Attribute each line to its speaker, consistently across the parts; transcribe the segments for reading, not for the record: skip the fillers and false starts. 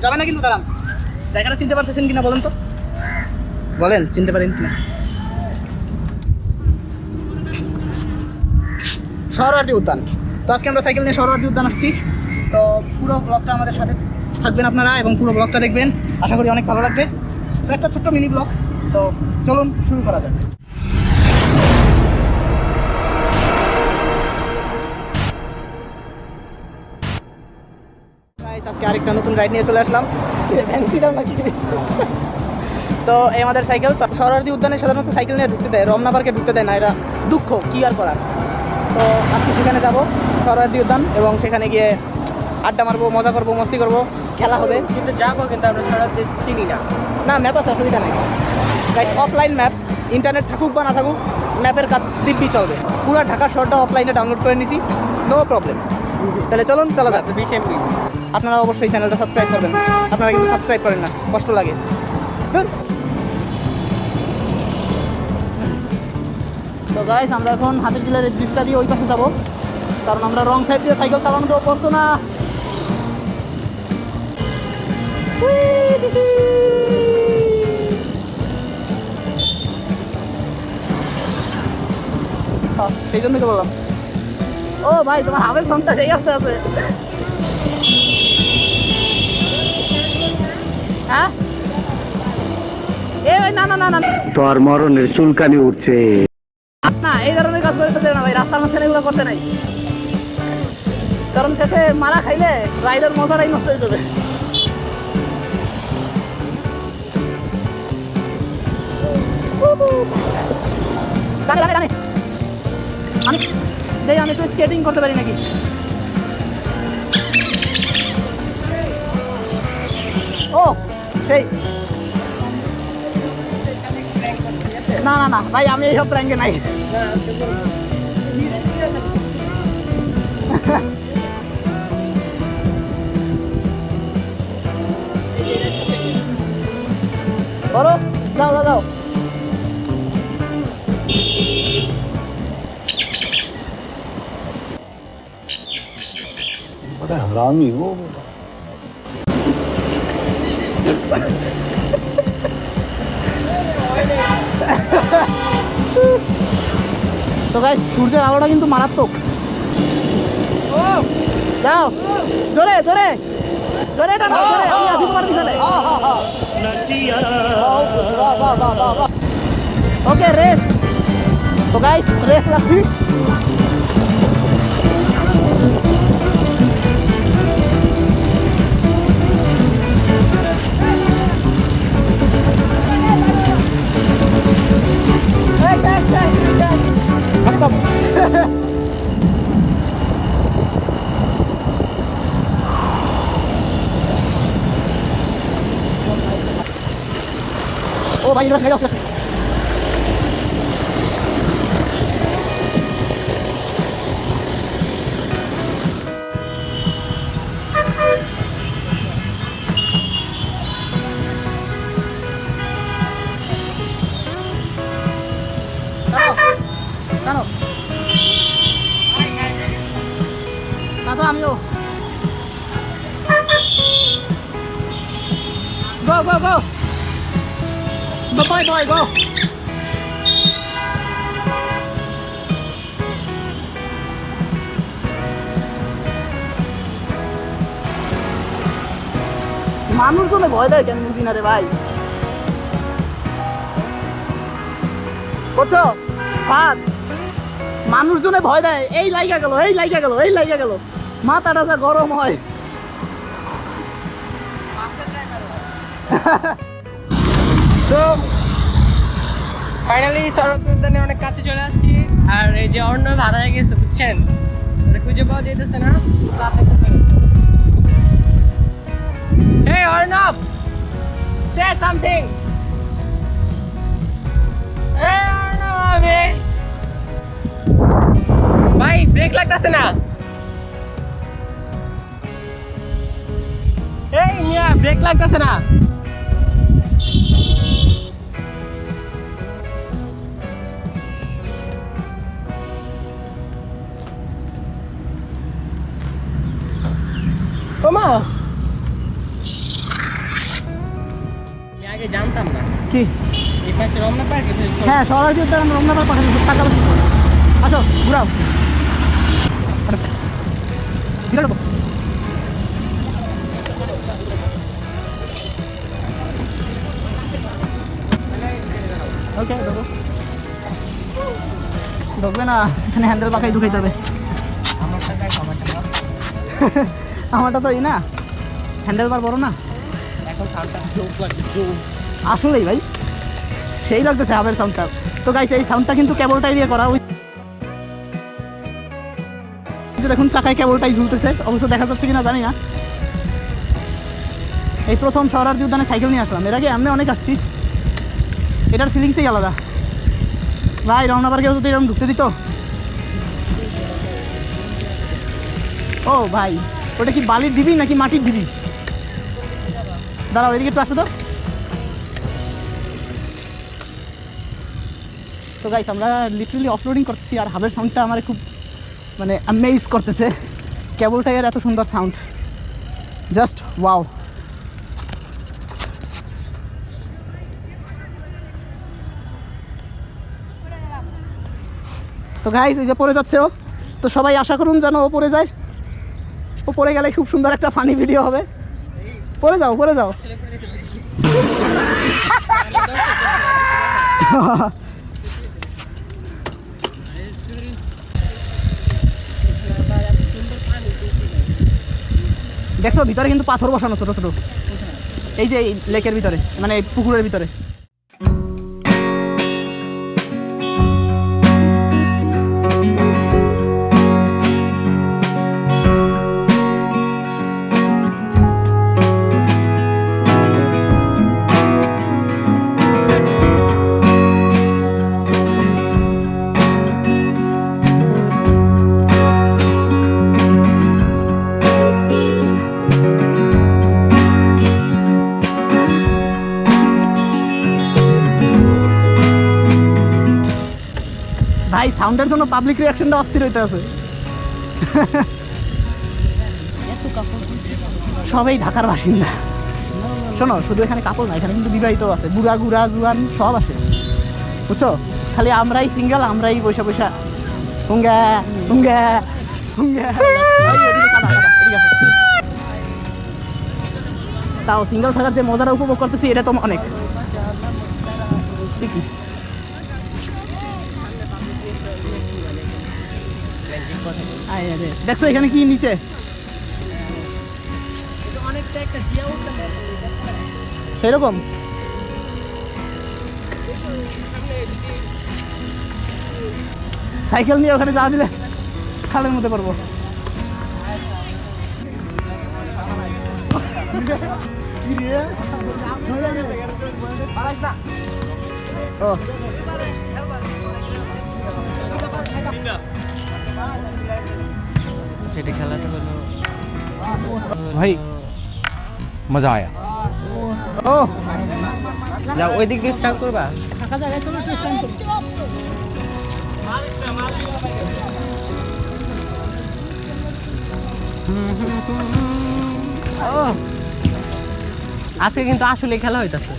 Speaker 1: যাবে না কিন্তু দাঁড়ান, জায়গাটা চিনতে পারতেছেন কিনা বলেন তো, বলেন চিনতে পারেন কিনা। সরোয়ার্দী উদ্যান। তো আজকে আমরা সাইকেল নিয়ে সরোয়ার্দী উদ্যান আসছি। তো পুরো ব্লগটা আমাদের সাথে থাকবেন আপনারা এবং পুরো ব্লগটা দেখবেন, আশা করি অনেক ভালো লাগবে। তো একটা ছোট্ট মিনি ব্লগ, তো চলুন শুরু করা যাক। আজকে আরেকটা নতুন রাইড নিয়ে চলে আসলাম। তো এই আমাদের সাইকেল। তো সরোয়ার্দী উদ্যানে সাধারণত সাইকেল নিয়ে ঢুকতে দেয়, রমনা পার্কে ঢুকতে দেয় না, এটা দুঃখ, কী আর করার। তো আজকে সেখানে যাব সরোয়ার্দী উদ্যান, এবং সেখানে গিয়ে আড্ডা মারবো, মজা করবো, মস্তি করবো, খেলা হবে।
Speaker 2: কিন্তু যাবো, কিন্তু আমরা সরাসরি চিনি না।
Speaker 1: না, ম্যাপ আছে, অসুবিধা নেই গাইস। অফলাইন ম্যাপ, ইন্টারনেট থাকুক বা না থাকুক, ম্যাপের কাজ দিব্যি চলবে। পুরো ঢাকা শহরটা অফলাইনে ডাউনলোড করে নিছি, নো প্রবলেম। তাহলে চলুন চলা যাক।
Speaker 2: 20 MB।
Speaker 1: আপনারা অবশ্যই চ্যানেলটা সাবস্ক্রাইব করবেন, আপনারা কিন্তু সাবস্ক্রাইব করেন না, কষ্ট লাগে। তো গাইস, আমরা এখন হাতের জেলার ব্রিজটা দিয়ে ওই পাশে যাবো, কারণ আমরা রং সাইড দিয়ে সাইকেল চালানো তো অভ্যস্ত না। সেই জন্যই তো বললাম। ও ভাই, তোমার হাবের ফোনটা সেই আসতে আছে। হ্যাঁ, এ ভাই, না না না না,
Speaker 3: তোর মরণের চুলকানি উঠছে।
Speaker 1: না, এই ধরনের কাজ করতে দেয় না ভাই, রাস্তার মাঝখানে এগুলো করতে নাই, কারণ শেষে মারা খাইলে রাইডের মজাটাই নষ্ট হয়ে যাবে। আমি একটু স্কেটিং করতে পারি নাকি? ও সেই, না না না ভাই, আমি এইসব প্র্যাঙ্কে নাই। করো, যাও যাও যাও।
Speaker 4: बड़ा हरामी हो।
Speaker 1: তো গাইস, সূর্যের আলোটা কিন্তু মারাত্মক। যাও, জোরে জোরে জোরে টানো, জোরে, আমি আছি তোমার পিছনে। ওকে, রেস। তো গাইস, রেস লাগছি। ও ভাই, এবার সাইড অফ। টানো না তো, আমিও। গো গো গো, বয় বয় গো। মানুষজনে ভয় দেয় কেন বুঝি না রে ভাই, বুঝছো? মানুষজনে ভয় দেয়, এই লাইগা গেল, এই লাইগা গেল, এই লাইগা গেল, মাথাটা যা গরম হয়।
Speaker 2: তো ফাইনালি সরোয়ার্দী উদ্যানে অনেক কাছে চলে আসছি। আর এই যে অর্ণব হারায় গেছে, বুঝছেন, ওটা খুঁজে পাওয়া যেতেছে না। Hey Arnab, say something. Hey Arnab, yes. ভাই, ব্রেক লাগতেছে না। এই মিয়া, ব্রেক লাগতেছে না। ওমা, আগে জানতাম না
Speaker 1: কি
Speaker 2: এই পাশে রমনা পার্ক
Speaker 1: হ্যাঁ শহরার্থী উদ্যান আমরা রমনা পার্ক পাশাপাশি আসো ঘুরাও ভিতরে ঢোকো। ওকে ঢোকো ঢুকবে না এখানে হ্যান্ডেল পাখাই ঢুকাইতে হবে আমারটা তো এই না হ্যান্ডেল বার বড় না
Speaker 2: এখন সাউন্ডটা জোক লাগছে জোক
Speaker 1: আসলেই ভাই সেই লাগতেছে হাবের সাউন্ডটা তো গাইস এই সাউন্ডটা কিন্তু কেবলটাই দিয়ে করা ওই যে দেখুন চাকায় কেবলটাই ঝুলতেছে অবশ্য দেখা যাচ্ছে কিনা জানি না এই প্রথম শহরার্থী উদ্যানে সাইকেল নিয়ে আসলাম এর আগে আমি অনেক আসছি এটার ফিলিংসই আলাদা ভাই রমনা পার্কেও যদি এরকম ঢুকতে দিত ও ভাই ওটা কি বালির দিবি নাকি মাটির দিবি দাঁড়াও এদিকে একটু আসো তো গাইস আমরা লিটারালি অফলোডিং করতেছি আর হাবের সাউন্ডটা আমার খুব মানে অ্যামেজ করতেছে কেবল টায়ার এত সুন্দর সাউন্ড জাস্ট ওয়াও তো গাইস এই যে পড়ে যাচ্ছে ও তো সবাই আশা করুন যেন ও পড়ে যায় ও পড়ে গেলে খুব সুন্দর একটা ফানি ভিডিও হবে পড়ে যাও দেখছো ভিতরে কিন্তু পাথর বসানো ছোট ছোট এই যে এই লেকের ভিতরে মানে এই পুকুরের ভিতরে ভাই সাউন্ডের জন্য পাবলিক রিঅ্যাকশনটা অস্থির হইতে আছে সবাই ঢাকার বাসিন্দা শোনো শুধু এখানে কাপড় না এখানে কিন্তু বিবাহিত আছে বুড়া গুড়া জুয়ান সব আসে বুঝছো খালি আমরাই সিঙ্গেল আমরাই বৈশা বৈশা হুঙ্গা হুঙ্গা হুঙ্গা তাও সিঙ্গেল থাকার যে মজাটা উপভোগ করতেছি এটা তো অনেক ঠিকই দেখছো এখানে কি নিচে সেরকম সাইকেল নিয়ে ওখানে যাওয়া দিলে খালের মধ্যে পারবো ও
Speaker 2: সেটা খেলাটা হলো
Speaker 4: भाई मजा आया
Speaker 1: ও
Speaker 2: যাও ওই দিক দিয়ে স্টার্ট করবা
Speaker 1: ফাঁকা জায়গায় চলো একটু স্ট্যান্ড করি
Speaker 2: আজকে কিন্তু আসলে খেলা হইতাছে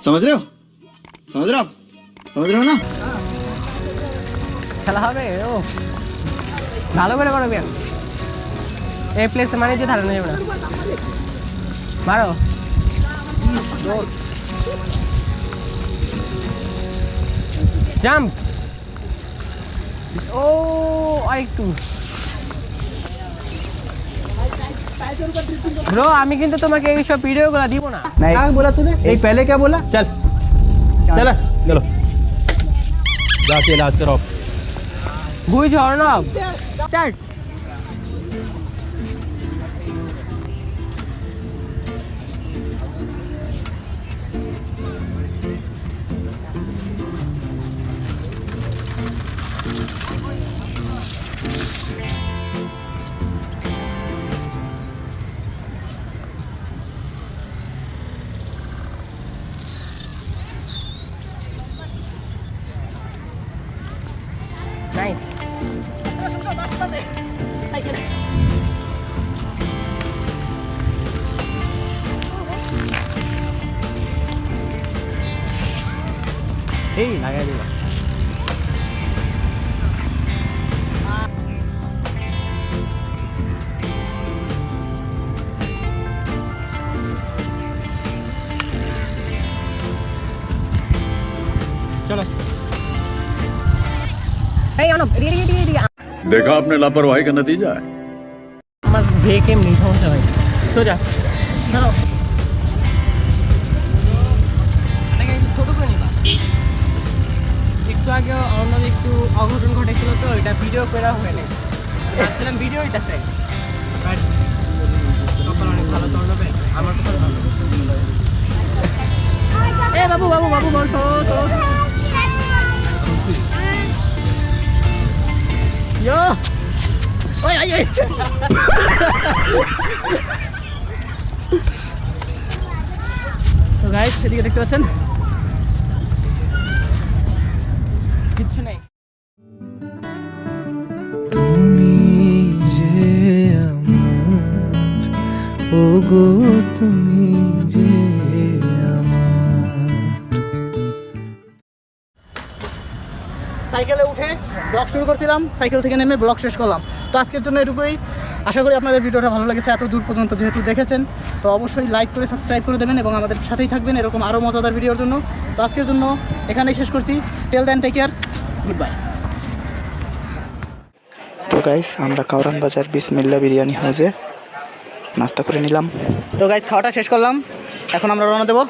Speaker 5: समझ रहे हो आप समझ रहे हो ना
Speaker 2: খেলা হবে ও ভালো করে করো বিয়ান এই প্লেসে মানে যে ধারণা যাবে না মারো জাম্প ও আরেকটু ব্রো আমি কিন্তু তোমাকে এই সব ভিডিওগুলো দিব না
Speaker 4: क्या बोला तूने एक पहले क्या बोला चल चल चलो जाके इलाज करो
Speaker 2: বুঝ অর্ণব স্টার্ট নাইস এই লাগাই দিবা চলো এই অনব এদিকে
Speaker 6: देखा आपने लापरवाही का नतीजा है।
Speaker 2: আমার ব্রেক এমনি সমস্যা হয় সোজা ধরো এটাকে একটু ছোট করে নিবা একটু আগে অন্য একটু অঘটন ঘটেছিল তো এটা ভিডিও করা হয়ে নাই ভাবছিলাম ভিডিও এটা চাই বাট তখন অনেক ভালো চলবে আমার তো ভালো
Speaker 1: এ বাবু বাবু বাবু বসো বসো ইয়ো ওই আই আই তো গাইস এদিকে দেখতে পাচ্ছেন
Speaker 2: কিচ্ছু নেই
Speaker 7: তুমি যে আমার ওগো তুমি যে আমার
Speaker 1: সাইকেলে উঠে ব্লগ শুরু করছিলাম সাইকেল থেকে নেমে ব্লগ শেষ করলাম তো আজকের জন্য এটুকুই আশা করি আপনাদের ভিডিওটা ভালো লেগেছে এত দূর পর্যন্ত যেহেতু দেখেছেন তো অবশ্যই লাইক করে সাবস্ক্রাইব করে দেবেন এবং আমাদের সাথেই থাকবেন এরকম আরও মজাদার ভিডিওর জন্য তো আজকের জন্য এখানেই শেষ করছি till then take care goodbye
Speaker 8: তো গাইস আমরা কাউরান বাজার বিসমিল্লা বিরিয়ানি হাউসে নাস্তা করে নিলাম।
Speaker 1: তো গাইস খাওয়াটা শেষ করলাম এখন আমরা রওনা দেবো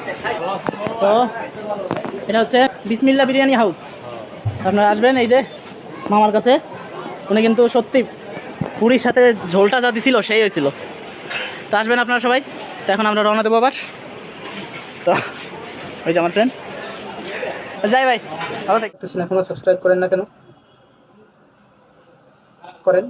Speaker 1: তো এটা হচ্ছে বিসমিল্লা বিরিয়ানি হাউস আপনারা আসবেন এই যে মামার কাছে উনি কিন্তু সত্যি পুরীর সাথে ঝোলটা যা দিছিল সেই হয়েছিল তো আসবেন আপনারা সবাই তো এখন আমরা রওনা দেবো আবার তো ওই যে আমার ফ্রেন্ড যাই ভাই ভালো থাকতেছেন এখনও সাবস্ক্রাইব করেন না কেন করেন